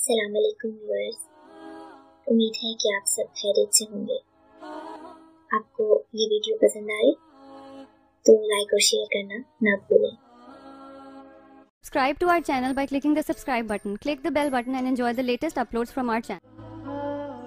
السلام علیکم ویورز، امید ہے کہ آپ سب خیریت سے ہوں گے۔ آپ کو یہ ویڈیو پسند آئے تو لائک اور شیئر کرنا نہ بھولیں۔ Subscribe to our channel by clicking the subscribe button. Click the bell button and enjoy the latest uploads from our channel.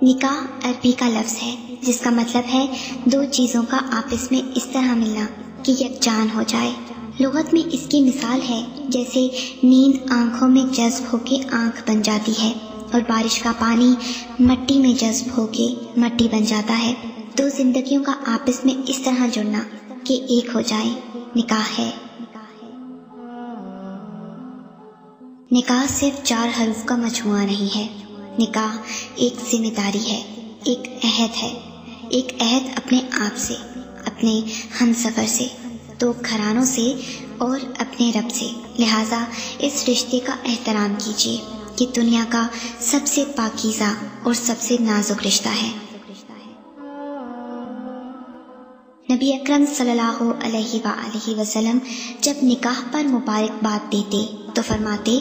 نکاح عربی کا لفظ ہے جس کا مطلب ہے دو چیزوں کا آپس میں اس طرح ملنا کہ یکجان ہو جائے۔ لغت میں اس کی مثال ہے جیسے نیند آنکھوں میں جذب ہو کے آنکھ بن جاتی ہے اور بارش کا پانی مٹی میں جذب ہو کے مٹی بن جاتا ہے۔ دو زندگیوں کا آپس میں اس طرح جڑنا کہ ایک ہو جائیں، نکاح ہے۔ نکاح صرف 4 حروف کا مجموعہ نہیں ہے۔ نکاح ایک ذمہ داری ہے، ایک عہد ہے، ایک عہد اپنے آپ سے، اپنے ہم سفر سے، دو گھرانوں سے اور اپنے رب سے۔ لہٰذا اس رشتے کا احترام کیجیے، یہ دنیا کا سب سے پاکیزہ اور سب سے نازک رشتہ ہے۔ نبی اکرم صلی اللہ علیہ وآلہ وسلم جب نکاح پر مبارکباد دیتے تو فرماتے،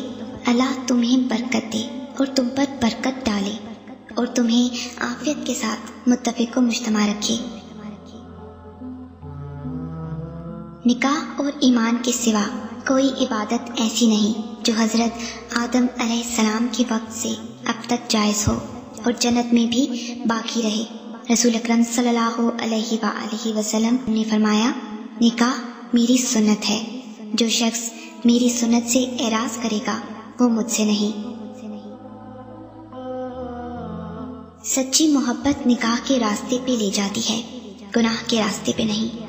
اللہ تمہیں برکت دے اور تم پر برکت ڈالے اور تمہیں عافیت کے ساتھ متفق و مجتمع رکھے۔ نکاح اور ایمان کے سوا کوئی عبادت ایسی نہیں جو حضرت آدم علیہ السلام کے وقت سے اب تک جائز ہو اور جنت میں بھی باقی رہے۔ رسول اکرم صلی اللہ علیہ وآلہ وسلم نے فرمایا، نکاح میری سنت ہے، جو شخص میری سنت سے اعراض کرے گا وہ مجھ سے نہیں۔ سچی محبت نکاح کے راستے پہ لے جاتی ہے، گناہ کے راستے پہ نہیں۔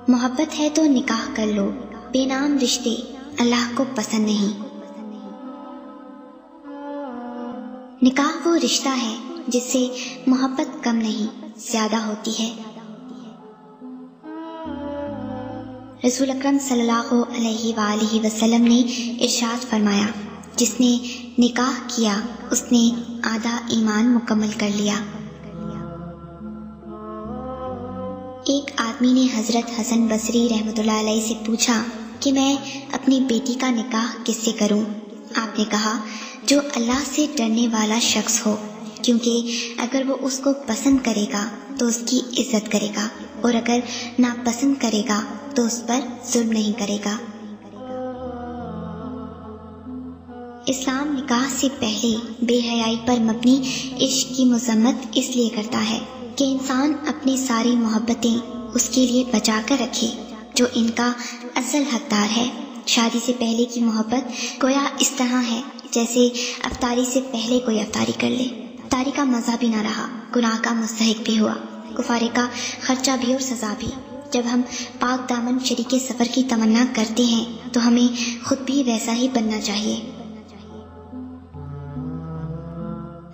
محبت ہے تو نکاح کر لو، بے نام رشتے اللہ کو پسند نہیں۔ نکاح وہ رشتہ ہے جس سے محبت کم نہیں زیادہ ہوتی ہے۔ رسول اکرم صلی اللہ علیہ وآلہ وسلم نے ارشاد فرمایا، جس نے نکاح کیا اس نے آدھا ایمان مکمل کر لیا۔ ایک آدمی نے حضرت حسن بصری رحمۃ اللہ علیہ سے پوچھا کہ میں اپنی بیٹی کا نکاح کس سے کروں؟ آپ نے کہا، جو اللہ سے ڈرنے والا شخص ہو، کیونکہ اگر وہ اس کو پسند کرے گا تو اس کی عزت کرے گا اور اگر ناپسند کرے گا تو اس پر ظلم نہیں کرے گا۔ اسلام نکاح سے پہلے بے حیائی پر مبنی عشق کی مذمت اس لیے کرتا ہے کہ انسان اپنی ساری محبتیں اس کے لیے بچا کر رکھے جو ان کا اصل حقدار ہے۔ شادی سے پہلے کی محبت گویا اس طرح ہے جیسے افطاری سے پہلے کوئی افطاری کر لے۔ افطاری کا مزہ بھی نہ رہا، گناہ کا مستحق بھی ہوا، کفارے کا خرچہ بھی اور سزا بھی۔ جب ہم پاک دامن شریک سفر کی تمنا کرتے ہیں تو ہمیں خود بھی ویسا ہی بننا چاہیے۔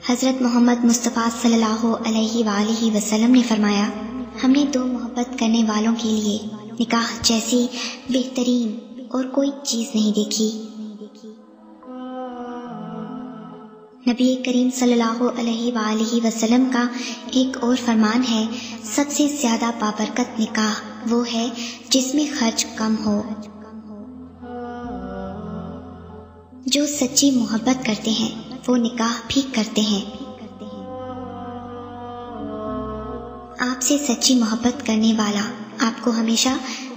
حضرت محمد مصطفیٰ صلی اللہ علیہ وآلہ وسلم نے فرمایا، ہم نے دو محبت کرنے والوں کے لیے نکاح جیسی بہترین اور کوئی چیز نہیں دیکھی۔ نبی کریم صلی اللہ علیہ وآلہ وسلم کا ایک اور فرمان ہے، سب سے زیادہ بابرکت نکاح وہ ہے جس میں خرچ کم ہو۔ جو سچی محبت کرتے ہیں وہ نکاح بھی کرتے ہیں۔ آپ سے سچی محبت کرنے والا آپ کو ہمیشہ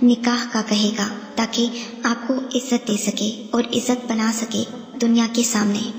نکاح کا کہے گا تاکہ آپ کو عزت دے سکے اور عزت بنا سکے دنیا کے سامنے۔